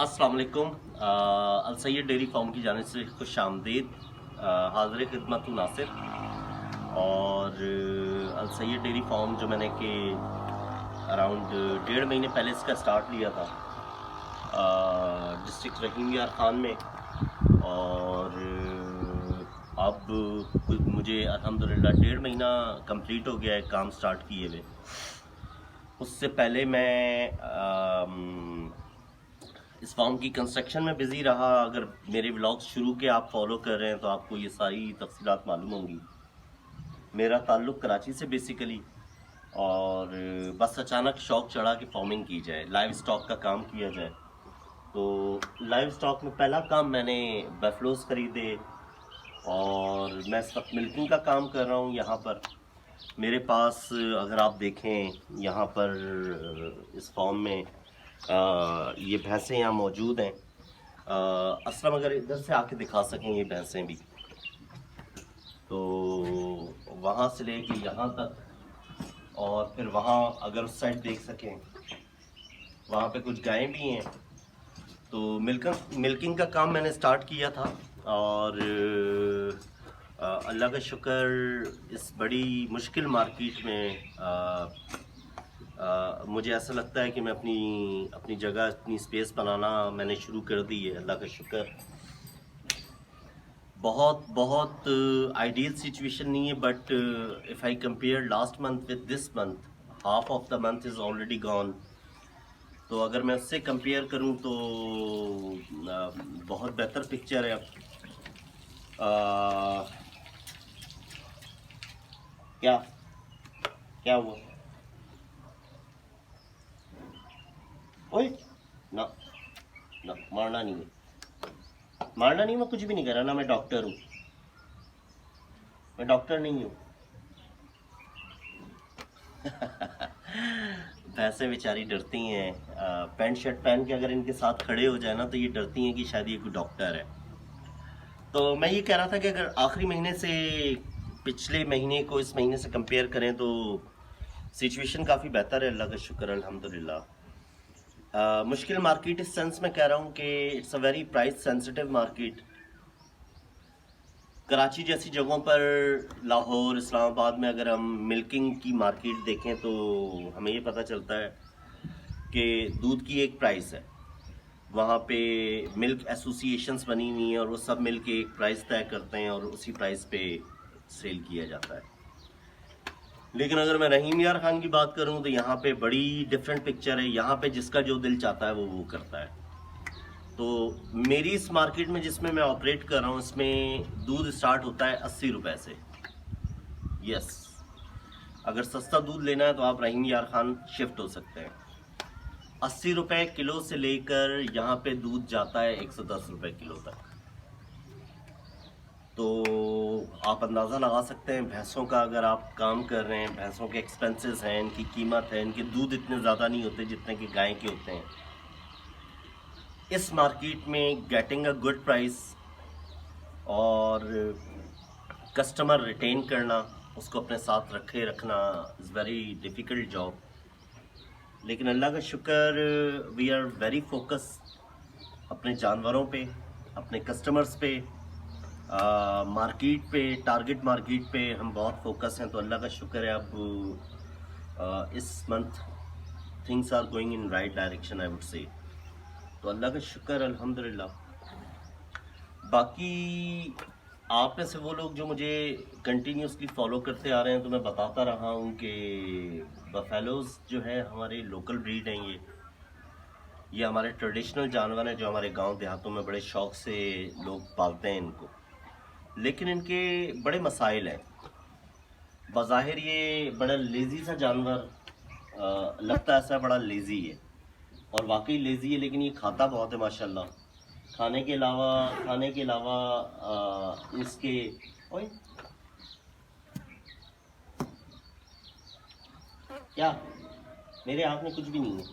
अस्सलाम वालेकुम। अल Syed dairy farm की जानिब से खुश आमदीद। हाज़िर खिदमत हूँ नासिर। और अल सैयद डेयरी फार्म जो मैंने कि अराउंड 1.5 महीने पहले इसका स्टार्ट लिया था डिस्ट्रिक्ट रहीम यार खान में। और अब मुझे अल्हम्दुलिल्लाह 1.5 महीना कंप्लीट हो गया है काम स्टार्ट किए हुए। उससे पहले मैं इस फार्म की कंस्ट्रक्शन में बिज़ी रहा। अगर मेरे व्लॉग्स शुरू के आप फॉलो कर रहे हैं तो आपको ये सारी तफसीलात मालूम होंगी। मेरा ताल्लुक़ कराची से बेसिकली, और बस अचानक शौक़ चढ़ा कि फार्मिंग की जाए, लाइव स्टॉक का काम किया जाए। तो लाइव स्टॉक में पहला काम मैंने बफलोस ख़रीदे, और मैं इस वक्त मिल्किंग का काम कर रहा हूँ यहाँ पर। मेरे पास अगर आप देखें यहाँ पर इस फार्म में ये भैंसें यहाँ मौजूद हैं। असलम अगर इधर से आके दिखा सकें ये भैंसें भी, तो वहाँ से लेके यहाँ तक, और फिर वहाँ अगर उस साइड देख सकें वहाँ पे कुछ गायें भी हैं। तो मिल्किंग का काम मैंने स्टार्ट किया था, और अल्लाह का शुक्र इस बड़ी मुश्किल मार्केट में मुझे ऐसा लगता है कि मैं अपनी जगह, अपनी स्पेस बनाना मैंने शुरू कर दी है, अल्लाह का शुक्र। बहुत बहुत आइडियल सिचुएशन नहीं है, but if I compare last month with this month, half of the month is already gone. तो अगर मैं उससे कंपेयर करूं तो बहुत बेहतर पिक्चर है अब। क्या क्या हुआ? ओए ना ना, मारना नहीं है, मारना नहीं। मैं कुछ भी नहीं कर रहा ना, मैं डॉक्टर हूँ, मैं डॉक्टर नहीं हूँ। भैंसें बेचारी डरती हैं, पैंट शर्ट पहन के अगर इनके साथ खड़े हो जाए ना तो ये डरती हैं कि शायद ये कोई डॉक्टर है। तो मैं ये कह रहा था कि अगर आखिरी महीने से पिछले महीने को इस महीने से कंपेयर करें तो सिचुएशन काफ़ी बेहतर है, अल्लाह का शुक्र, अल्हम्दुलिल्लाह। मुश्किल मार्केट इस सेंस में कह रहा हूँ कि it's a very price sensitive market. Karachi जैसी जगहों पर, लाहौर, इस्लामाबाद में अगर हम मिल्किंग की मार्केट देखें तो हमें ये पता चलता है कि दूध की एक प्राइस है, वहाँ पे मिल्क एसोसिएशंस बनी हुई हैं और वो सब मिल के एक प्राइस तय करते हैं और उसी प्राइस पे सेल किया जाता है। लेकिन अगर मैं रहीम यार खान की बात करूँ तो यहाँ पे बड़ी डिफरेंट पिक्चर है। यहाँ पे जिसका जो दिल चाहता है वो करता है। तो मेरी इस मार्केट में जिसमें मैं ऑपरेट कर रहा हूँ, इसमें दूध स्टार्ट होता है 80 रुपये से। यस, अगर सस्ता दूध लेना है तो आप रहीम यार खान शिफ्ट हो सकते हैं। 80 रुपये किलो से लेकर यहाँ पे दूध जाता है 110 रुपये किलो तक। तो आप अंदाज़ा लगा सकते हैं भैंसों का, अगर आप काम कर रहे हैं, भैंसों के एक्सपेंसेस हैं, इनकी कीमत है, इनके दूध इतने ज़्यादा नहीं होते जितने कि गाय के होते हैं। इस मार्केट में गेटिंग अ गुड प्राइस और कस्टमर रिटेन करना, उसको अपने साथ रखना इज़ वेरी डिफ़िकल्ट जॉब। लेकिन अल्लाह का शुक्र, वी आर वेरी फोकस अपने जानवरों पे, अपने कस्टमर्स पे, मार्केट पे, टारगेट मार्केट पे हम बहुत फोकस हैं। तो अल्लाह का शुक्र है अब इस month things are going in right direction, I would say. तो अल्लाह का शुक्र, अल्हम्दुलिल्लाह। बाकी आप में से वो लोग जो मुझे कंटिन्यूसली फॉलो करते आ रहे हैं, तो मैं बताता रहा हूँ कि बफेलोज़ जो है हमारे लोकल ब्रीड हैं। ये हमारे ट्रेडिशनल जानवर हैं जो हमारे गांव देहातों में बड़े शौक़ से लोग पालते हैं इनको। लेकिन इनके बड़े मसाइल हैं। बज़ाहिर ये बड़ा लेज़ी सा जानवर लगता है, ऐसा बड़ा लेज़ी है, और वाकई लेज़ी है, लेकिन ये खाता बहुत है माशाल्लाह। खाने के अलावा इसके, ओए क्या, मेरे हाथ में कुछ भी नहीं है,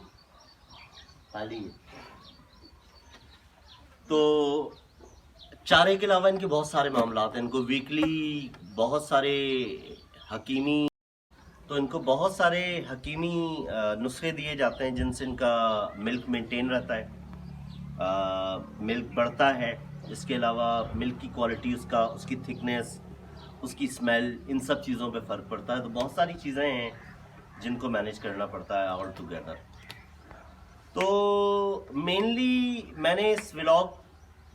खाली है। तो चारे के अलावा इनके बहुत सारे मामलात हैं। इनको वीकली बहुत सारे हकीमी नुस्खे दिए जाते हैं जिनसे इनका मिल्क मेंटेन रहता है। मिल्क बढ़ता है। इसके अलावा मिल्क की क्वालिटी, उसकी थिकनेस, उसकी स्मेल, इन सब चीज़ों पे फ़र्क पड़ता है। तो बहुत सारी चीज़ें हैं जिनको मैनेज करना पड़ता है ऑल टुगेदर। तो मेनली मैंने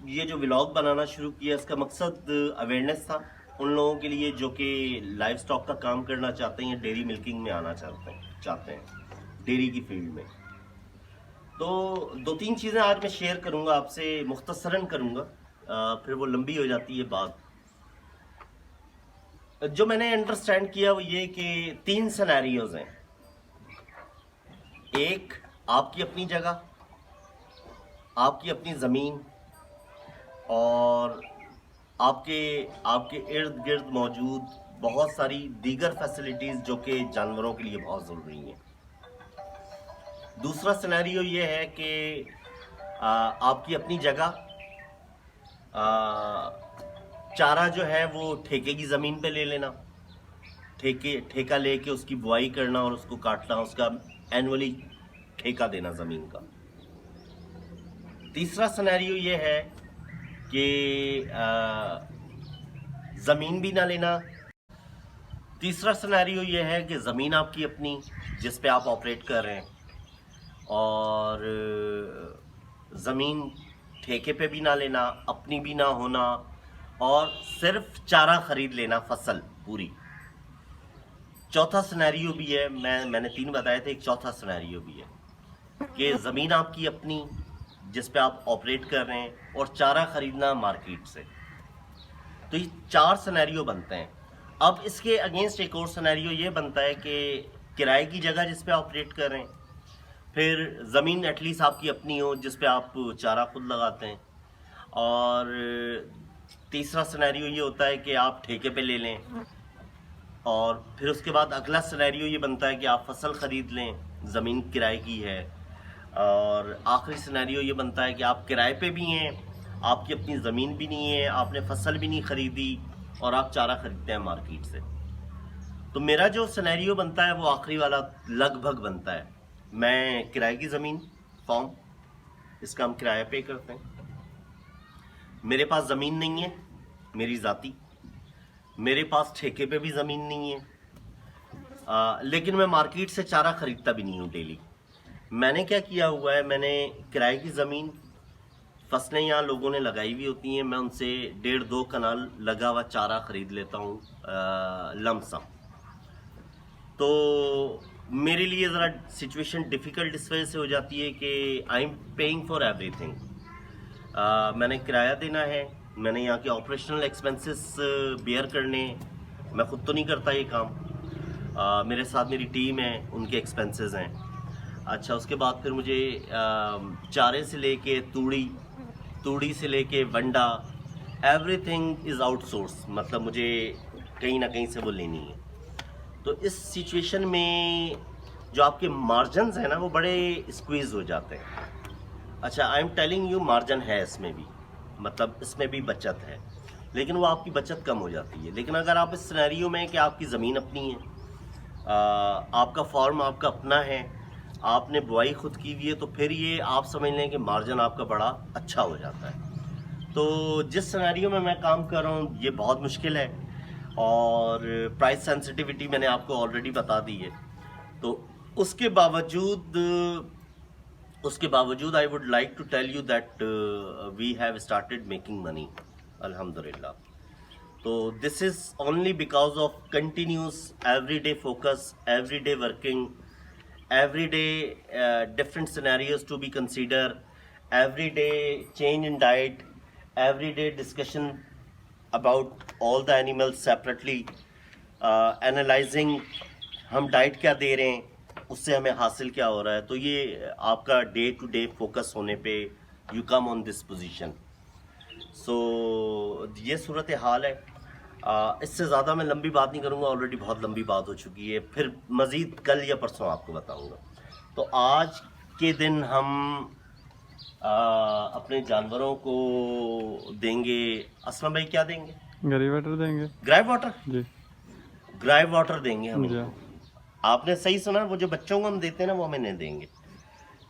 ये जो व्लॉग बनाना शुरू किया, इसका मकसद अवेयरनेस था उन लोगों के लिए जो कि लाइव स्टॉक का काम करना चाहते हैं, डेयरी मिल्किंग में आना चाहते हैं डेयरी की फील्ड में। तो 2-3 चीज़ें आज मैं शेयर करूंगा आपसे, मुख्तसरन करूंगा, फिर वो लंबी हो जाती है बात। जो मैंने अंडरस्टैंड किया वो ये कि 3 सिनेरियोज हैं। एक, आपकी अपनी जगह, आपकी अपनी ज़मीन, और आपके इर्द गिर्द मौजूद बहुत सारी दीगर फैसिलिटीज़ जो कि जानवरों के लिए बहुत ज़रूरी हैं। दूसरा सिनेरियो ये है कि आपकी अपनी जगह, चारा जो है वो ठेके की ज़मीन पे ले लेना, ठेका लेके उसकी बुआई करना और उसको काटना, उसका एनुअली ठेका देना ज़मीन का। तीसरा सिनेरियो ये है कि ज़मीन भी ना लेना। तीसरा सिनेरियो ये है कि ज़मीन आपकी अपनी जिस पे आप ऑपरेट कर रहे हैं, और ज़मीन ठेके पे भी ना लेना, अपनी भी ना होना, और सिर्फ चारा ख़रीद लेना, फसल पूरी। चौथा सिनेरियो भी है, मैंने 3 बताए थे, एक चौथा सिनेरियो भी है कि ज़मीन आपकी अपनी जिस पे आप ऑपरेट कर रहे हैं और चारा ख़रीदना मार्केट से। तो ये 4 सिनेरियो बनते हैं। अब इसके अगेंस्ट एक और सिनेरियो ये बनता है कि किराए की जगह जिस पे ऑपरेट कर रहे हैं, फिर ज़मीन एटलीस्ट आपकी अपनी हो जिस पे आप चारा खुद लगाते हैं, और तीसरा सिनेरियो ये होता है कि आप ठेके पे ले लें, और फिर उसके बाद अगला सिनेरियो ये बनता है कि आप फसल ख़रीद लें, ज़मीन किराए की है, और आखिरी सिनेरियो ये बनता है कि आप किराए पे भी हैं, आपकी अपनी ज़मीन भी नहीं है, आपने फसल भी नहीं ख़रीदी, और आप चारा ख़रीदते हैं मार्केट से। तो मेरा जो सिनेरियो बनता है वो आखिरी वाला लगभग बनता है। मैं किराए की ज़मीन, फॉर्म, इसका हम किराया पे करते हैं। मेरे पास ज़मीन नहीं है मेरी ज़ाती, मेरे पास ठेके पे भी ज़मीन नहीं है, लेकिन मैं मार्केट से चारा ख़रीदता भी नहीं हूँ डेली। मैंने क्या किया हुआ है, मैंने किराए की ज़मीन, फसलें यहाँ लोगों ने लगाई हुई होती हैं, मैं उनसे 1.5-2 कनाल लगा हुआ चारा ख़रीद लेता हूँ लमसम। तो मेरे लिए ज़रा सिचुएशन डिफ़िकल्ट इस वजह से हो जाती है कि I am paying for everything. मैंने किराया देना है, मैंने यहाँ के ऑपरेशनल एक्सपेंसेस बेयर करने, मैं ख़ुद तो नहीं करता ये काम, मेरे साथ मेरी टीम है, उनके एक्सपेंसेस हैं। अच्छा, उसके बाद फिर मुझे चारे से लेके तूड़ी से लेके वंडा, एवरीथिंग इज़ आउटसोर्स, मतलब मुझे कहीं ना कहीं से वो लेनी है। तो इस सिचुएशन में जो आपके मार्जिन्स हैं ना वो बड़े स्क्वीज़ हो जाते हैं। अच्छा, I am telling you, margin है इसमें भी, मतलब इसमें भी बचत है, लेकिन वो आपकी बचत कम हो जाती है। लेकिन अगर आप इस सिनेरियो में कि आपकी ज़मीन अपनी है, आपका फार्म आपका अपना है, आपने बुआई खुद की हुई है, तो फिर ये आप समझ लें कि मार्जिन आपका बड़ा अच्छा हो जाता है। तो जिस सिनेरियो में मैं काम कर रहा हूँ ये बहुत मुश्किल है, और प्राइस सेंसिटिविटी मैंने आपको ऑलरेडी बता दी है। तो उसके बावजूद I would like to tell you that we have started making money, अल्हम्दुलिल्लाह। तो this is only because of continuous everyday focus, everyday working, everyday different scenarios to be considered, everyday change in diet, everyday discussion about all the animals separately, analyzing हम diet क्या दे रहे हैं, उससे हमें हासिल क्या हो रहा है। तो ये आपका डे टू डे फोकस होने पे you come on this position. So ये सूरत हाल है। इससे ज़्यादा मैं लंबी बात नहीं करूँगा, ऑलरेडी बहुत लंबी बात हो चुकी है, फिर मज़ीद कल या परसों आपको बताऊँगा। तो आज के दिन हम अपने जानवरों को देंगे, असलम भाई क्या देंगे? ग्राइव वाटर देंगे। ग्राइव वाटर जी, ग्राइव वाटर देंगे हम। जी। आपने सही सुना, वो जो बच्चों को हम देते हैं ना वो हमें नहीं देंगे।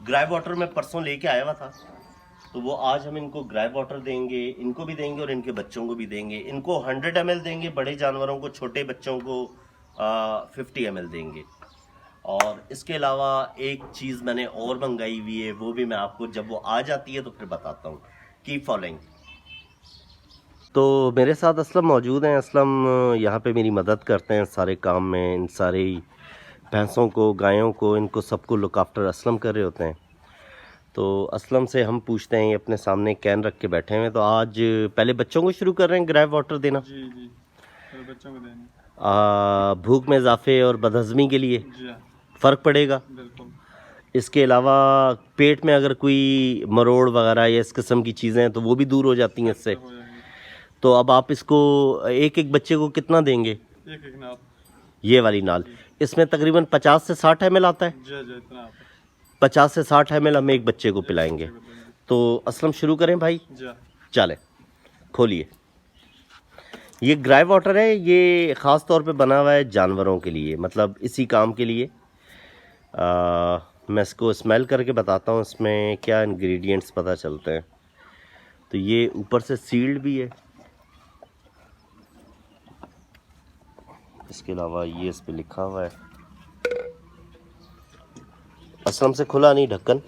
ग्राइव वाटर मैं परसों लेके आया हुआ था, तो वो आज हम इनको ग्राइव वाटर देंगे, इनको भी देंगे और इनके बच्चों को भी देंगे। इनको 100 ml देंगे, बड़े जानवरों को, छोटे बच्चों को 50 ml देंगे। और इसके अलावा एक चीज़ मैंने और मंगाई हुई है, वो भी मैं आपको जब वो आ जाती है तो फिर बताता हूँ। Keep following. तो मेरे साथ असलम मौजूद हैं। असलम यहाँ पे मेरी मदद करते हैं सारे काम में, इन सारे भैंसों को, गायों को, इनको सबको लुक आफ्टर असलम कर रहे होते हैं। तो असलम से हम पूछते हैं, ये अपने सामने कैन रख के बैठे हुए हैं। तो आज पहले बच्चों को शुरू कर रहे हैं ग्राइव वाटर देना। जी जी, पहले बच्चों को देना। भूख में इजाफे और बदहज़मी के लिए जी हाँ, फ़र्क पड़ेगा। बिल्कुल। इसके अलावा पेट में अगर कोई मरोड़ वगैरह या इस किस्म की चीज़ें हैं तो वो भी दूर हो जाती हैं इससे। हो जाएंगे। तो अब आप इसको एक एक बच्चे को कितना देंगे? एक एक नाप। ये वाली नाल इसमें तकरीबन 50 से 60 ml आता है। जी जी, इतना आता है। 50 से 60 ml हम एक बच्चे को पिलाएंगे। बच्चे को देंगे। तो असलम शुरू करें भाई? जी हाँ। चलें, खोलिए। ये ग्राइव वाटर है, ये ख़ास तौर पे बना हुआ है जानवरों के लिए, मतलब इसी काम के लिए। मैं इसको स्मेल करके बताता हूँ इसमें क्या इंग्रेडिएंट्स पता चलते हैं। तो ये ऊपर से सील्ड भी है। इसके अलावा ये इस पे लिखा हुआ है, असलम से खुला नहीं ढक्कन।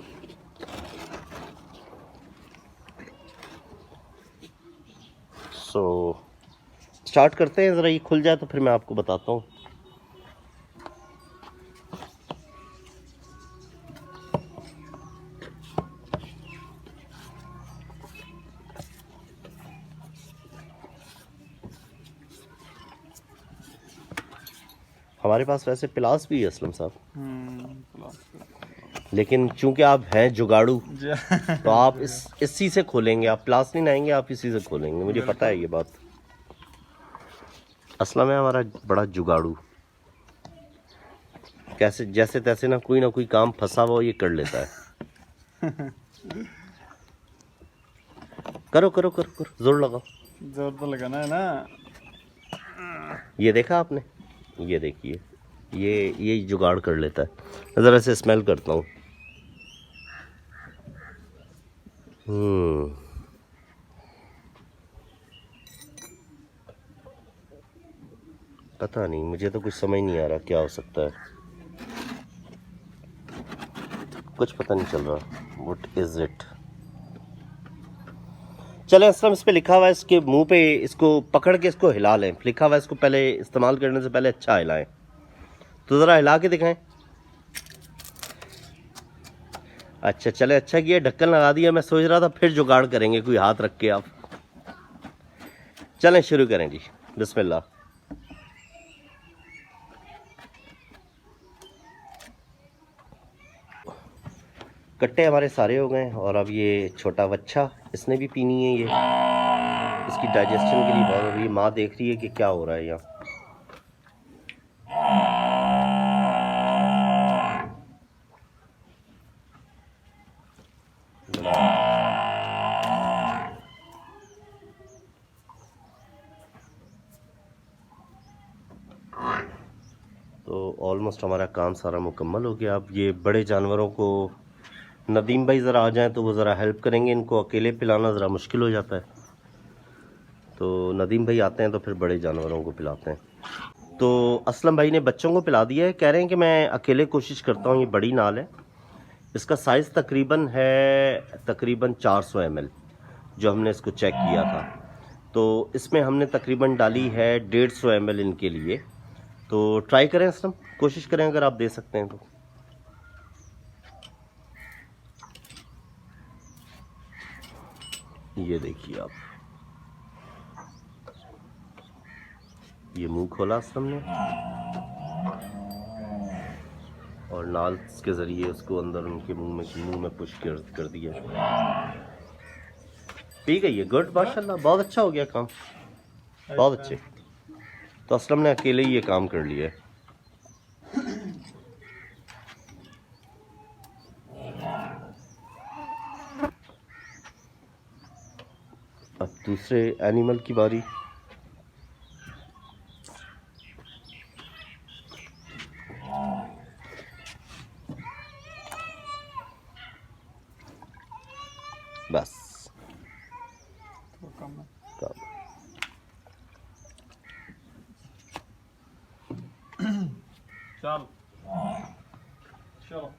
सो स्टार्ट करते हैं, ज़रा ये खुल जाए तो फिर मैं आपको बताता हूँ। हमारे पास वैसे पिलास भी है असलम साहब, लेकिन चूंकि आप हैं जुगाड़ू तो आप इसी से खोलेंगे। आप प्लास नहीं लाएंगे, आप इसी से खोलेंगे, मुझे पता है ये बात। असलम है हमारा बड़ा जुगाड़ू, कैसे जैसे तैसे ना कोई काम फंसा हुआ ये कर लेता है। करो करो करो करो, जोर लगाओ। जोर तो लगाना है ना। ये देखा आपने, ये देखिए, ये जुगाड़ कर लेता है। ज़रा से स्मेल करता हूँ। पता नहीं, मुझे तो कुछ समझ नहीं आ रहा क्या हो सकता है, कुछ पता नहीं चल रहा। What is it? चले असलम, इस पे लिखा हुआ है, इसके मुंह पे इसको पकड़ के इसको हिला लें। लिखा हुआ है इसको पहले इस्तेमाल करने से पहले अच्छा हिलाएं। तो ज़रा हिला के दिखाएं। अच्छा चले, अच्छा किया ढक्कन लगा दिया। मैं सोच रहा था फिर जुगाड़ करेंगे कोई हाथ रख के आप। चलें शुरू करें जी, बिस्मिल्लाह। कट्टे हमारे सारे हो गए और अब ये छोटा बच्चा, इसने भी पीनी है। ये इसकी डाइजेशन के लिए बहुत हो रही है। माँ देख रही है कि क्या हो रहा है यहाँ। तो ऑलमोस्ट हमारा काम सारा मुकम्मल हो गया। अब ये बड़े जानवरों को नदीम भाई ज़रा आ जाएं तो वो ज़रा हेल्प करेंगे। इनको अकेले पिलाना ज़रा मुश्किल हो जाता है, तो नदीम भाई आते हैं तो फिर बड़े जानवरों को पिलाते हैं। तो असलम भाई ने बच्चों को पिला दिया है, कह रहे हैं कि मैं अकेले कोशिश करता हूँ। ये बड़ी नाल है, इसका साइज़ तकरीबन 400 ml जो हमने इसको चेक किया था। तो इसमें हमने तकरीबन डाली है 150 ml इनके लिए। तो ट्राई करें असलम, कोशिश करें अगर आप दे सकते हैं तो। ये देखिए आप, ये मुंह खोला असलम ने और नाल के ज़रिए उसको अंदर उनके मुंह में पुश कर दिया। पी गई है। गुड, माशाल्लाह, बहुत अच्छा हो गया काम, बहुत अच्छे। तो असलम ने अकेले ही ये काम कर लिया है। अब दूसरे एनिमल की बारी। बस तो कम है। काम। चल चलो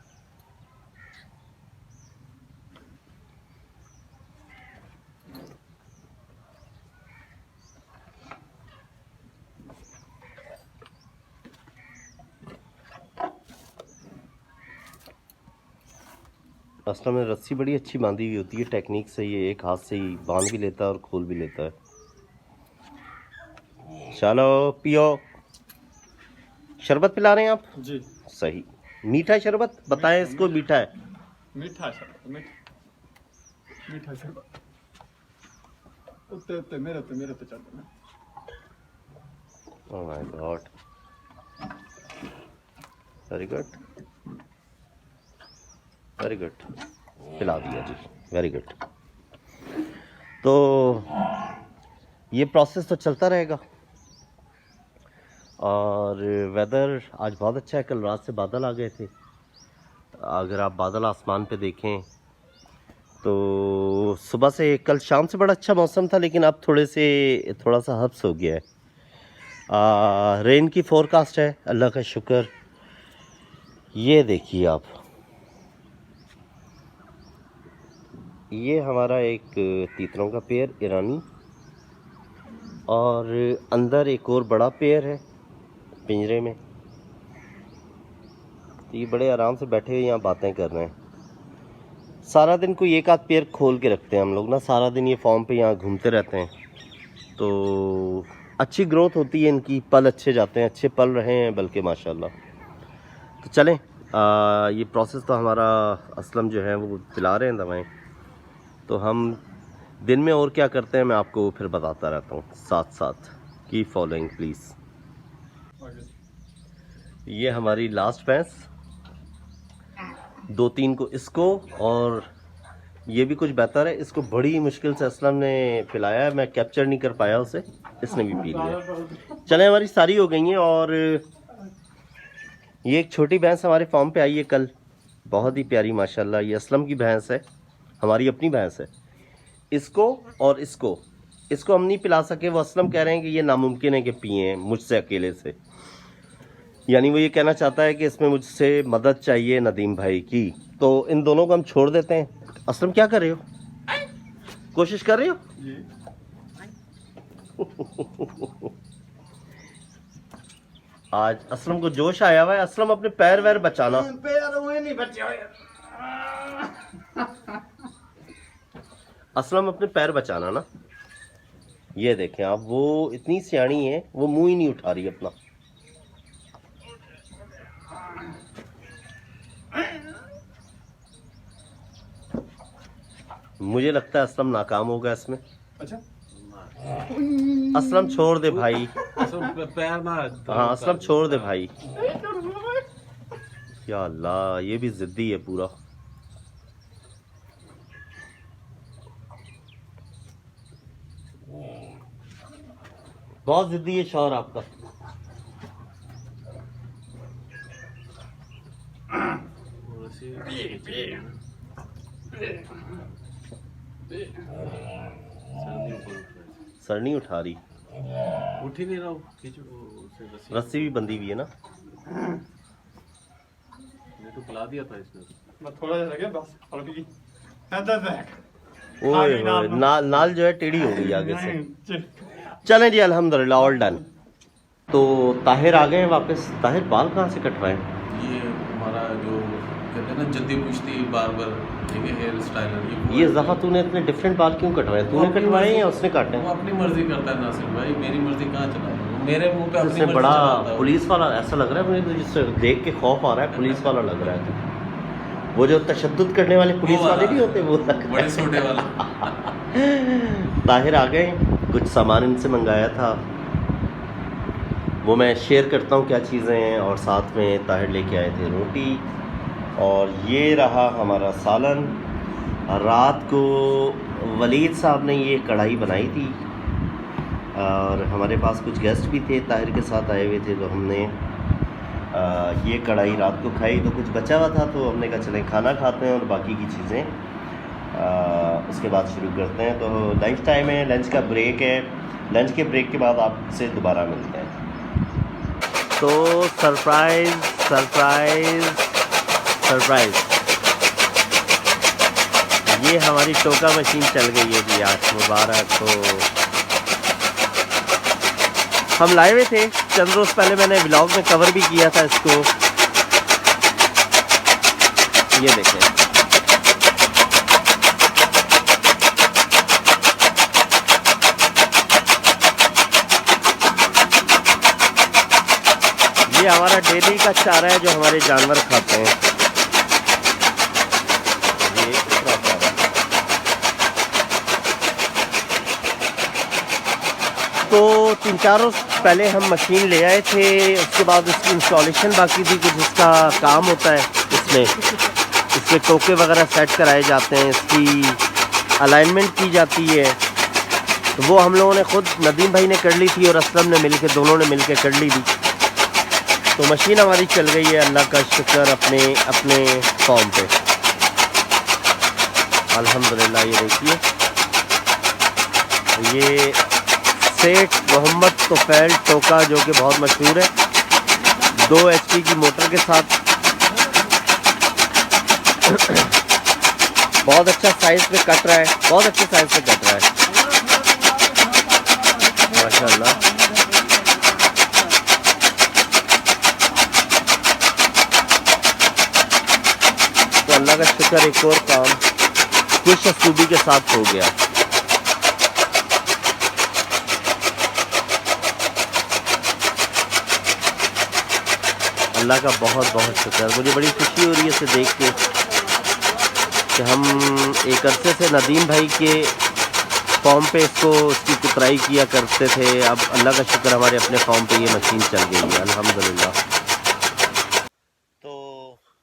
असल में रस्सी बड़ी अच्छी बांधी हुई होती है, टेक्निक से ये एक हाथ से ही बांध भी लेता है और खोल भी लेता है। चलो पियो। शरबत पिला रहे हैं आप? जी। सही। मीठा शरबत बताएं इसको, मीठा है? मीठा शरबत, मीठा शरबत। उत्ते मेरे पे चल देना। Oh my God, very good very good, पिला दिया जी, वेरी गुड। तो ये प्रोसेस तो चलता रहेगा। और वेदर आज बहुत अच्छा है, कल रात से बादल आ गए थे। अगर आप बादल आसमान पे देखें तो सुबह से, कल शाम से बड़ा अच्छा मौसम था, लेकिन अब थोड़ा सा हब्स हो गया है। रेन की फोरकास्ट है, अल्लाह का शुक्र। ये देखिए आप, ये हमारा एक तीतरों का पेड़ ईरानी, और अंदर एक और बड़ा पेड़ है पिंजरे में। तो ये बड़े आराम से बैठे हुए यहाँ बातें कर रहे हैं। सारा दिन कोई एक आध पेड़ खोल के रखते हैं हम लोग ना, सारा दिन ये फॉर्म पे यहाँ घूमते रहते हैं, तो अच्छी ग्रोथ होती है इनकी, पल अच्छे जाते हैं, अच्छे पल रहे हैं बल्कि माशाल्लाह। तो चलें, ये प्रोसेस तो हमारा असलम जो है वो पिला रहे हैं दवाएं। तो हम दिन में और क्या करते हैं मैं आपको फिर बताता रहता हूँ साथ साथ। की फॉलोइंग प्लीज़। ये हमारी लास्ट भैंस, 2-3 को इसको, और ये भी कुछ बेहतर है, इसको बड़ी मुश्किल से असलम ने पिलाया है, मैं कैप्चर नहीं कर पाया उसे, इसने भी पी लिया। चले, हमारी सारी हो गई हैं। और ये एक छोटी भैंस हमारे फार्म पे आई है कल, बहुत ही प्यारी माशाल्लाह। ये असलम की भैंस है, हमारी अपनी भैंस है। इसको और इसको हम नहीं पिला सके, वो असलम कह रहे हैं कि ये नामुमकिन है कि पिए मुझसे अकेले से। यानी वो ये कहना चाहता है कि इसमें मुझसे मदद चाहिए नदीम भाई की। तो इन दोनों को हम छोड़ देते हैं। असलम क्या कर रहे हो, कोशिश कर रहे हो? जी। आज असलम को जोश आया हुआ है। असलम अपने पैर वैर बचाना। पैर हुए नहीं बचे हुए। असलम अपने पैर बचाना ना। ये देखें आप, वो इतनी सियाणी है, वो मुंह ही नहीं उठा रही अपना। मुझे लगता है असलम नाकाम होगा इसमें। अच्छा, असलम छोड़ दे भाई। पैर ना। हाँ असलम छोड़ दे भाई। या अल्लाह, ये भी जिद्दी है पूरा। बहुत जिद्दी है शौहर आपका। सर नहीं उठा रही, उठ ही नहीं रहा हूँ। रस्सी भी बंधी हुई है ना। मैं तो पिला दिया था इसने। मैं थोड़ा सा लगे बस, और भी ओए होए, नाल जो है टेढ़ी हो गई आगे से। चलें जी, अल्हम्दुलिल्लाह ऑल डन। तो ताहिर आ गए हैं वापस। ताहिर बाल कहाँ से कटवाएं? ये हमारा जो कहते हैं ना जद्दी पुश्ती बार्बर, ठीक है, हेयर स्टाइलर। ये ज़फ़ा तूने इतने डिफरेंट बाल क्यों कटवाए? तूने कटवाए या उसने काटे? वो अपनी मर्जी करता है नासिर भाई, मेरी मर्जी कहाँ चलाए? मेरे मुंह पे अपनी इससे मर्जी बड़ा चलाता है। पुलिस वाला ऐसा लग रहा है मुझे, तो जिससे देख के खौफ आ रहा है, पुलिस वाला लग रहा है तू। वो जो तशद्दुद करने वाले पुलिस वाले नहीं होते, वो लग रहा है। बड़े छोटे वाला। ताहिर आ गए, कुछ सामान इनसे मंगाया था, वो मैं शेयर करता हूँ क्या चीज़ें हैं। और साथ में ताहिर लेके आए थे रोटी, और ये रहा हमारा सालन। रात को वलीद साहब ने ये कढ़ाई बनाई थी, और हमारे पास कुछ गेस्ट भी थे, ताहिर के साथ आए हुए थे, तो हमने ये कढ़ाई रात को खाई। तो कुछ बचा हुआ था, तो हमने कहा चलें खाना खाते हैं और बाकी की चीज़ें उसके बाद शुरू करते हैं। तो लंच टाइम है, लंच का ब्रेक है, लंच के ब्रेक के बाद आपसे दोबारा मिलते हैं। तो सरप्राइज़ सरप्राइज़ सरप्राइज़, ये हमारी टोका मशीन चल गई है जी, आज मुबारक हो। हम लाए हुए थे चंद रोज़ पहले, मैंने व्लॉग में कवर भी किया था इसको। ये देखें, ये हमारा डेली का चारा है जो हमारे जानवर खाते हैं। ये इतना चारा। तो 3-4 रोज पहले हम मशीन ले आए थे, उसके बाद उसकी इंस्टॉलेशन बाकी थी, कुछ इसका काम होता है इसमें टोके वगैरह सेट कराए जाते हैं, इसकी अलाइनमेंट की जाती है। तो वो हम लोगों ने खुद, नदीम भाई ने कर ली थी और असलम ने मिलके, दोनों ने मिलके कर ली थी। तो मशीन हमारी चल गई है, अल्लाह का शुक्र, अपने फॉर्म पे अल्हम्दुलिल्लाह। ये देखिए, ये सेठ मोहम्मद तुफैल टोका जो कि बहुत मशहूर है, 2 HP की मोटर के साथ। बहुत अच्छा साइज पे कट रहा है, बहुत अच्छे साइज पे कट रहा है माशाल्लाह। तो अल्लाह का शुक्र, एक और काम खुश असूबी के साथ हो गया। अल्लाह का बहुत बहुत शुक्र। मुझे बड़ी खुशी हो रही है इसे देख के कि हम एक अरसे से नदीम भाई के फॉर्म पे उसकी कुतराई किया करते थे। अब अल्लाह का शुक्र, हमारे अपने फॉर्म पे ये मशीन चल गई है अल्हम्दुलिल्लाह। तो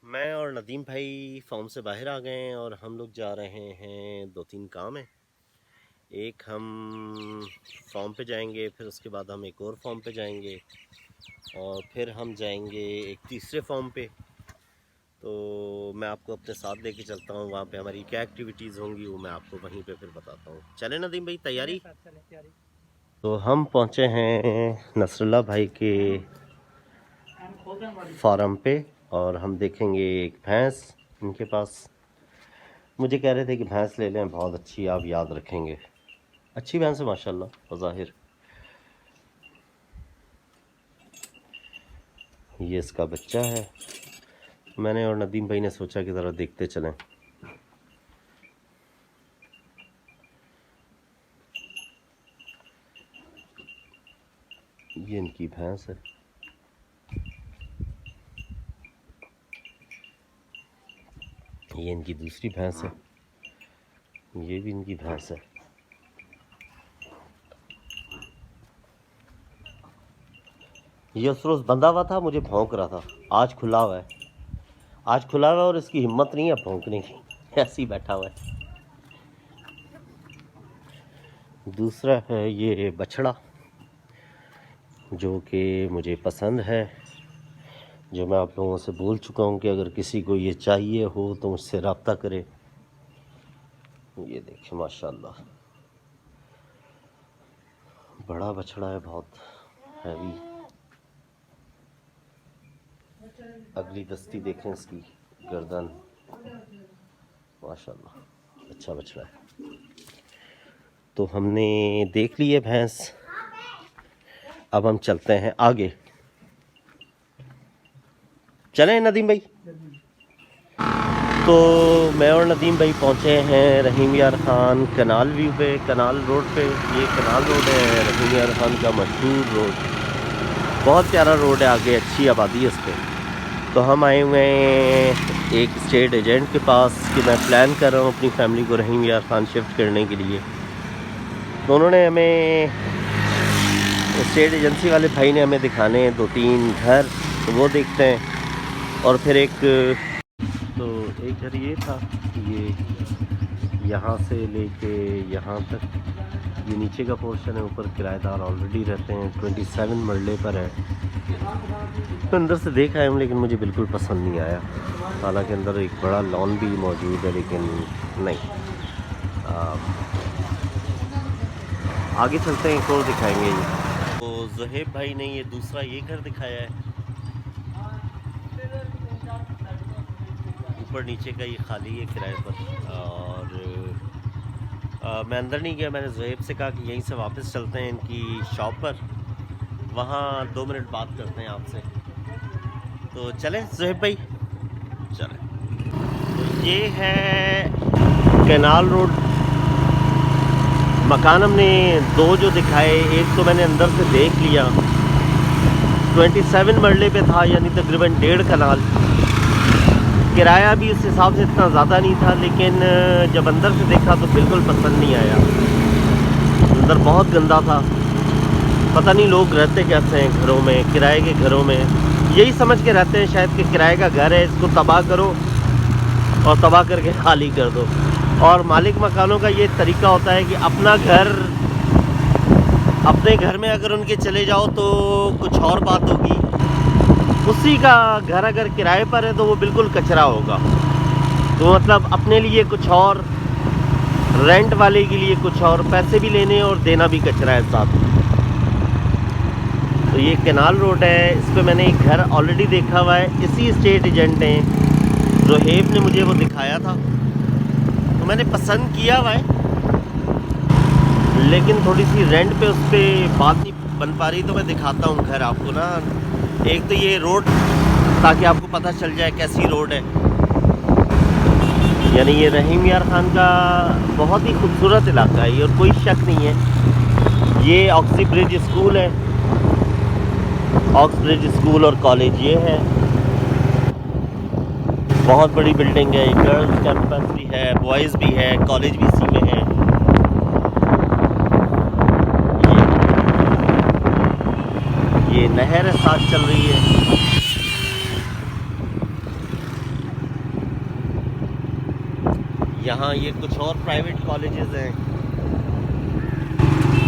मैं और नदीम भाई फॉर्म से बाहर आ गए हैं और हम लोग जा रहे हैं, 2-3 काम है। एक हम फॉर्म पे जाएंगे, फिर उसके बाद हम एक और फॉर्म पे जाएंगे और फिर हम जाएंगे एक तीसरे फॉर्म पे। तो मैं आपको अपने साथ लेके चलता हूँ, वहाँ पे हमारी क्या एक्टिविटीज़ होंगी वो मैं आपको वहीं पे फिर बताता हूँ। चले नदीम भाई, तैयारी? तो हम पहुँचे हैं नसरुल्लाह भाई के फार्म पे और हम देखेंगे एक भैंस इनके पास। मुझे कह रहे थे कि भैंस ले लें, बहुत अच्छी, आप याद रखेंगे, अच्छी भैंस है माशाल्लाह बज़ाहिर। ये इसका बच्चा है। मैंने और नदीम भाई ने सोचा कि ज़रा देखते चलें। ये इनकी भैंस है। ये इनकी दूसरी भैंस है। ये भी इनकी भैंस है। ये उस रोज़ बंधा हुआ था, मुझे भौंक रहा था। आज खुला हुआ है, आज खुला हुआ है और इसकी हिम्मत नहीं है भौंकने की, ऐसे ही बैठा हुआ है। दूसरा है ये बछड़ा जो कि मुझे पसंद है, जो मैं आप लोगों से बोल चुका हूँ कि अगर किसी को ये चाहिए हो तो मुझसे रब्ता करे। ये देखिए माशाल्लाह, बड़ा बछड़ा है, बहुत हैवी। अगली दस्ती देखें इसकी, गर्दन माशाल्लाह, अच्छा बछड़ा है। तो हमने देख ली है भैंस, अब हम चलते हैं आगे। चलें नदीम भाई? तो मैं और नदीम भाई पहुंचे हैं रहीम यार खान कनाल व्यू पे, कनाल रोड पे। ये कनाल रोड है रहीम यार खान का मशहूर रोड, बहुत प्यारा रोड है, आगे अच्छी आबादी है इस पर। तो हम आए हुए हैं एक स्टेट एजेंट के पास कि मैं प्लान कर रहा हूँ अपनी फैमिली को रहीम यार खान शिफ्ट करने के लिए। तो उन्होंने हमें, स्टेट एजेंसी वाले भाई ने हमें दिखाने 2-3 घर, तो वो देखते हैं। और फिर एक घर ये था, ये यहाँ से लेके यहाँ तक, ये नीचे का पोर्शन है, ऊपर किराएदार ऑलरेडी रहते हैं, 27 मरले पर है। तो अंदर से देखा है लेकिन मुझे बिल्कुल पसंद नहीं आया। हालांकि अंदर एक बड़ा लॉन भी मौजूद है लेकिन नहीं, आगे चलते हैं, एक और दिखाएंगे ये। तो ज़ुहैब भाई ने ये दूसरा ये घर दिखाया है, ऊपर नीचे का ये खाली है किराए पर। और मैं अंदर नहीं गया, मैंने ज़ुहैब से कहा कि यहीं से वापस चलते हैं इनकी शॉप पर, वहाँ 2 मिनट बात करते हैं आपसे। तो चलें ज़ुहैब भाई, चलें। तो ये है कैनाल रोड। मकान हमने 2 जो दिखाए, एक तो मैंने अंदर से देख लिया, 27 मरले पे था, यानी तकरीबन 1.5 कनाल। किराया भी उस हिसाब से इतना ज़्यादा नहीं था, लेकिन जब अंदर से देखा तो बिल्कुल पसंद नहीं आया। अंदर बहुत गंदा था, पता नहीं लोग रहते कैसे हैं घरों में, किराए के घरों में। यही समझ के रहते हैं शायद कि किराए का घर है, इसको तबाह करो और तबाह करके खाली कर दो। और मालिक मकानों का ये तरीका होता है कि अपना घर, अपने घर में अगर उनके चले जाओ तो कुछ और बात होगी, उसी का घर अगर किराए पर है तो वो बिल्कुल कचरा होगा। तो मतलब अपने लिए कुछ और, रेंट वाले के लिए कुछ और, पैसे भी लेने और देना भी कचरा है साथ। तो ये कैनाल रोड है, इस पर मैंने एक घर ऑलरेडी देखा हुआ है, इसी स्टेट एजेंट ने, ज़ुहैब ने मुझे वो दिखाया था, तो मैंने पसंद किया हुआ है, लेकिन थोड़ी सी रेंट पे उस पर बात नहीं बन पा रही। तो मैं दिखाता हूँ घर आपको ना, एक तो ये रोड, ताकि आपको पता चल जाए कैसी रोड है। यानी ये रहीम यार खान का बहुत ही खूबसूरत इलाका है और कोई शक नहीं है। ये ऑक्सी ब्रिज स्कूल है, ऑक्स ब्रिज स्कूल और कॉलेज ये है, बहुत बड़ी बिल्डिंग है। गर्ल्स कैंपस भी है, बॉयज़ भी है, कॉलेज भी इसी में है। ये नहर साथ चल रही है। यहाँ ये कुछ और प्राइवेट कॉलेजेस हैं,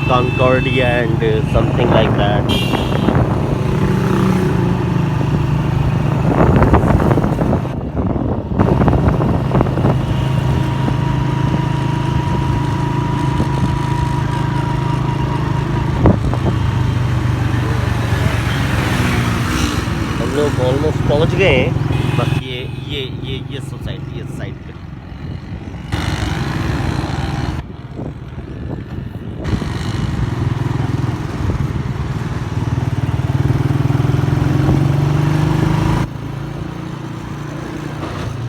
कॉन्कॉर्डिया एंड समथिंग लाइक दैट। लोग ऑलमोस्ट पहुंच गए हैं, बस ये सोसाइटी इस साइड पे।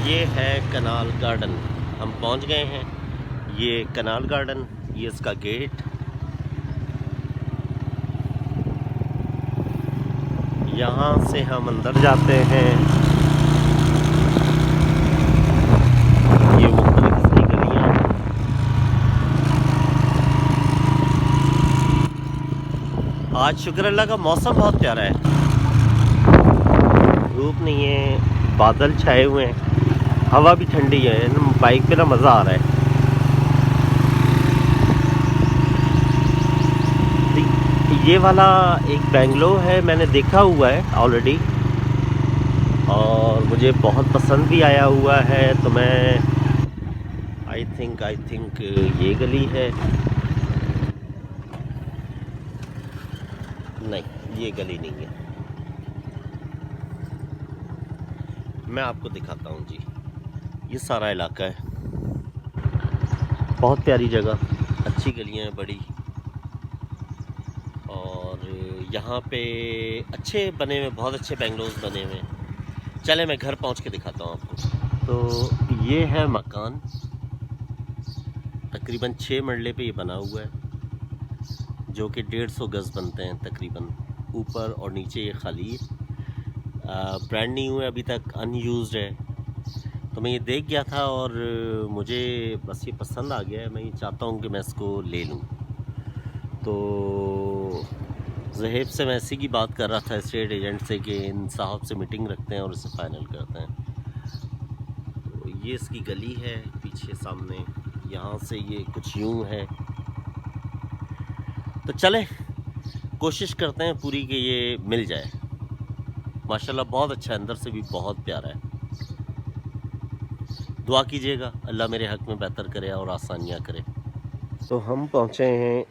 ये है कनाल गार्डन, हम पहुंच गए हैं। ये कनाल गार्डन, ये इसका गेट। यहाँ से हम अंदर जाते हैं। ये मुख्तलिफ सी गलियाँ, आज शुक्र अल्लाह का मौसम बहुत प्यारा है, धूप नहीं है, बादल छाए हुए हैं, हवा भी ठंडी है, बाइक पे ना मज़ा आ रहा है। ये वाला एक बेंगलो है, मैंने देखा हुआ है ऑलरेडी और मुझे बहुत पसंद भी आया हुआ है। तो मैं आई थिंक ये गली है, नहीं ये गली नहीं है। मैं आपको दिखाता हूँ जी, ये सारा इलाका है, बहुत प्यारी जगह, अच्छी गलियाँ हैं बड़ी, और यहाँ पे अच्छे बने हुए, बहुत अच्छे बेंगलोज बने हुए हैं। चले मैं घर पहुँच के दिखाता हूँ आपको। तो ये है मकान, तकरीबन 6 मरले पे ये बना हुआ है, जो कि 150 गज़ बनते हैं तकरीबन, ऊपर और नीचे ये खाली है, ब्रांड न्यू है, अभी तक अनयूज्ड है। तो मैं ये देख गया था और मुझे बस ये पसंद आ गया है, मैं ये चाहता हूँ कि मैं इसको ले लूँ। तो ज़ुहैब से मैं इसी की बात कर रहा था, स्टेट एजेंट से, कि इन साहब से मीटिंग रखते हैं और इसे फ़ाइनल करते हैं। तो ये इसकी गली है पीछे सामने, यहाँ से ये कुछ यूँ है। तो चलें कोशिश करते हैं पूरी कि ये मिल जाए। माशाल्लाह बहुत अच्छा है, अंदर से भी बहुत प्यारा है। दुआ कीजिएगा अल्लाह मेरे हक़ में बेहतर करे और आसानियाँ करे। तो हम पहुँचे हैं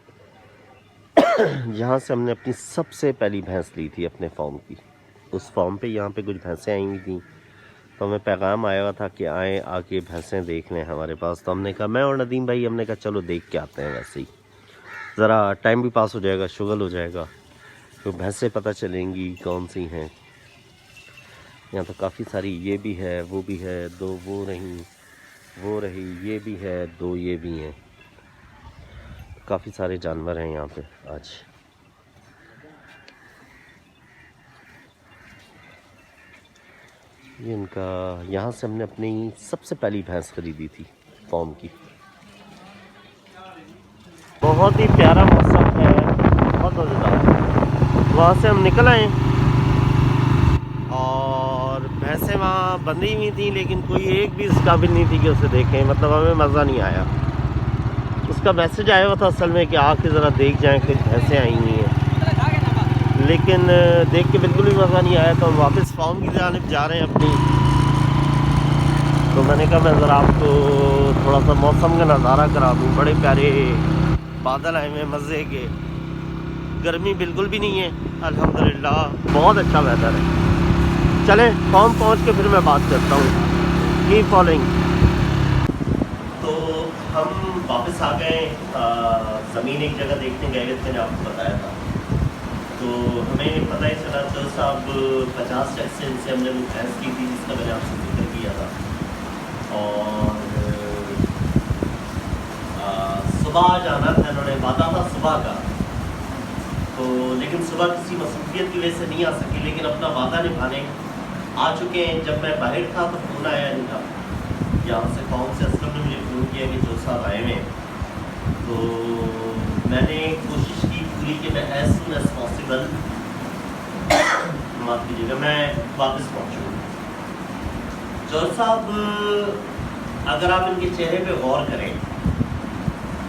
जहाँ से हमने अपनी सबसे पहली भैंस ली थी अपने फार्म की। उस फार्म पे यहाँ पे कुछ भैंसें आई हुई थी, तो हमें पैगाम आया हुआ था कि आए आके भैंसें देख लें हमारे पास। तो हमने कहा, मैं और नदीम भाई हमने कहा चलो देख के आते हैं, वैसे ही ज़रा टाइम भी पास हो जाएगा, शुगल हो जाएगा, तो भैंसें पता चलेंगी कौन सी हैं। यहाँ तो काफ़ी सारी, ये भी है, वो भी है, 2 वो रही, ये भी है, 2 ये भी हैं। काफ़ी सारे जानवर हैं यहाँ पे आज। ये इनका, यहाँ से हमने अपनी सबसे पहली भैंस खरीदी थी फार्म की। बहुत ही प्यारा मौसम है, बहुत मज़ेदार। वहाँ से हम निकल आए और भैंसें वहाँ बंधी हुई थी, लेकिन कोई एक भी इस काबिल नहीं थी कि उसे देखें, मतलब हमें मज़ा नहीं आया। उसका मैसेज आया हुआ था असल में कि आके ज़रा देख जाएं, कुछ भैंसें आई हुई हैं, लेकिन देख के बिल्कुल भी मज़ा नहीं आया। तो हम वापस फार्म की जानिब जा रहे हैं अपनी। तो मैंने कहा मैं ज़रा आपको थोड़ा सा मौसम का नज़ारा करा दूँ। बड़े प्यारे बादल आए हुए मज़े के, गर्मी बिल्कुल भी नहीं है अल्हम्दुलिल्लाह, बहुत अच्छा वेदर है। चलें फार्म पहुँच के फिर मैं बात करता हूँ। Keep following. तो हम वापस आ गए, ज़मीन एक जगह देखने गए थे, मैंने आपको बताया था। तो हमें पता ही चला तो साहब 50 टैक्सी से हमने वो भैंस की थी जिसका मैंने आपसे जिक्र किया था। और सुबह जाना था, इन्होंने वादा था सुबह का, तो लेकिन सुबह किसी मसरूफियत की वजह से नहीं आ सकी, लेकिन अपना वादा निभाने आ चुके हैं। जब मैं बाहर था तो फ़ोन आया इनका, यहाँ से फार्म से असलम ने मुझे फ़ोन किया कि जो साहब आए हुए हैं। तो मैंने कोशिश की पूरी कि मैं एज सून एज पॉसिबल, माफ़ कीजिएगा, मैं वापस पहुँचूँ। जो साहब अगर आप इनके चेहरे पे गौर करें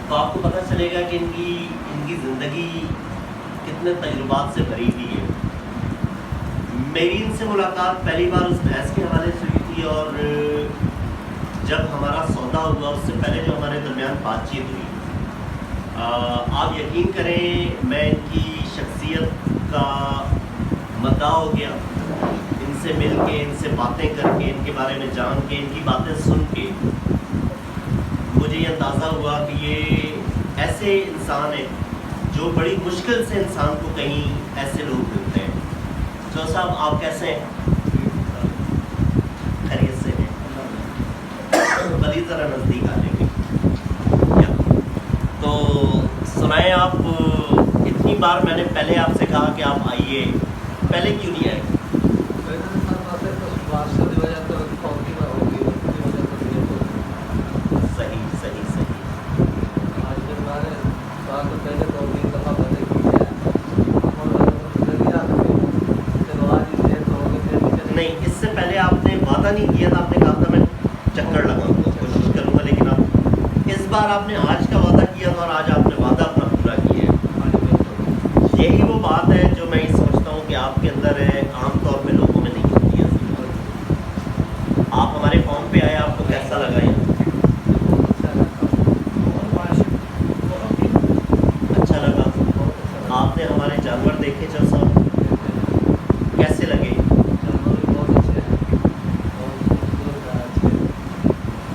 तो आपको पता चलेगा कि इनकी ज़िंदगी कितने तजुर्बात से भरी हुई है। मेरी इनसे मुलाकात पहली बार उस भैंस के हवाले से हुई थी, और जब हमारा सौदा हुआ उससे पहले जो हमारे दरमियान बातचीत हुई, आप यकीन करें मैं इनकी शख्सियत का मद्दा हो गया। इनसे मिल के, इनसे बातें करके, इनके बारे में जान के, इनकी बातें सुन के मुझे ये अंदाज़ा हुआ कि ये ऐसे इंसान हैं जो बड़ी मुश्किल से इंसान को कहीं ऐसे लोग मिलते हैं। जो साहब आप कैसे हैं? खैरियत से हैं? बड़ी ज़रा नज़दीक आ जाएंगे। तो सुनाए आप, इतनी बार मैंने पहले आपसे कहा कि आप आइए, पहले क्यों नहीं आए? सही सही सही। नहीं, इससे पहले आपने वादा नहीं किया था, आपने कहा था मैं चक्कर लगाऊंगा, कोशिश करूंगा, लेकिन आप इस बार आपने आज का वादा किया था और आज आपने वादा अपना पूरा किया है। यही वो बात है जो मैं समझता हूँ कि आपके अंदर है, आमतौर पे लोगों में नहीं होती है। आप हमारे फॉर्म पे आए, आपको कैसा लगा? ये अच्छा लगा? आपने हमारे जानवर देखे जो सब कैसे लगे?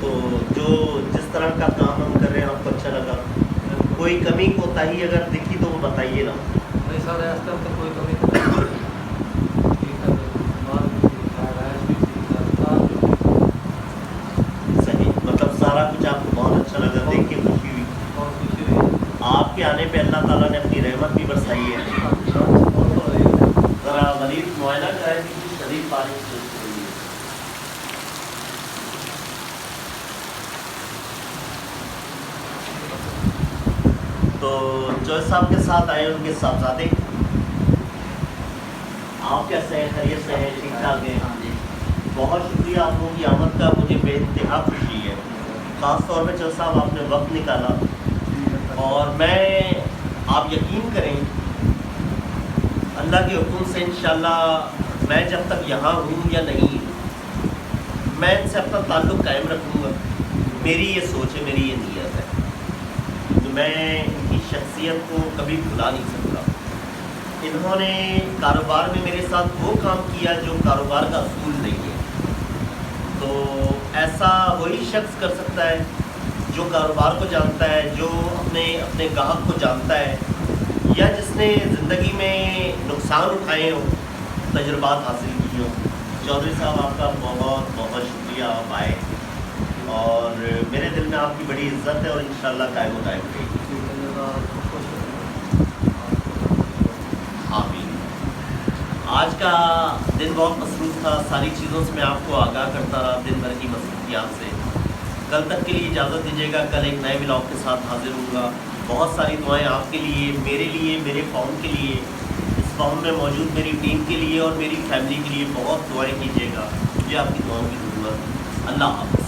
तो जो जिस तरह का काम हम कर रहे हैं आपको अच्छा लगा? कोई कमी कोताही अगर दिखी तो वो बताइए ना। कोई कमी सही, मतलब सारा कुछ आपको बहुत अच्छा लगा, देख के खुशी हुई। आपके आने पे अल्लाह ताला ने अपनी रहमत भी बरसाई है। ज़रा मरीज मुआयना कराए कि शरीर बारिश शुरू हुई है। तो जो साहब के साथ आए उनके साहबजादे, आप कैसे हैं? खैरियत से हैं? ठीक ठाक हैं? बहुत शुक्रिया आप लोगों की आमद का, मुझे बेइंतहा खुशी है। ख़ास तौर पे जो साहब आपने वक्त निकाला, और मैं, आप यकीन करें अल्लाह के हुक्म से इंशाल्लाह मैं जब तक यहाँ हूँ या नहीं, मैं इनसे अपना ताल्लुक़ कायम रखूँगा। मेरी ये सोच है, मेरी ये नीयत है। तो मैं इनकी शख्सियत को कभी भुला नहीं सकता। इन्होंने कारोबार में मेरे साथ वो काम किया जो कारोबार का असूल नहीं है। तो ऐसा वही शख्स कर सकता है जो कारोबार को जानता है, जो अपने ग्राहक को जानता है, या जिसने ज़िंदगी में नुकसान उठाए हों, तजुर्बात हासिल किए हों। चौधरी साहब, आपका बहुत बहुत शुक्रिया, आप आए और मेरे दिल में आपकी बड़ी इज्जत है और इंशाल्लाह कायम रहेगी। आमीन। आज का दिन बहुत मसरूफ़ था, सारी चीज़ों से मैं आपको आगाह करता रहा, दिन भर की मसरूफियात से। कल तक के लिए इजाज़त दीजिएगा, कल एक नए व्लॉग के साथ हाजिर होऊंगा। बहुत सारी दुआएं आपके लिए, मेरे फ़ॉर्म के लिए, इस फॉर्म में मौजूद मेरी टीम के लिए और मेरी फैमिली के लिए बहुत दुआएं कीजिएगा। मुझे आपकी दुआओं की ज़रूरत है। अल्लाह हाफ़िज़।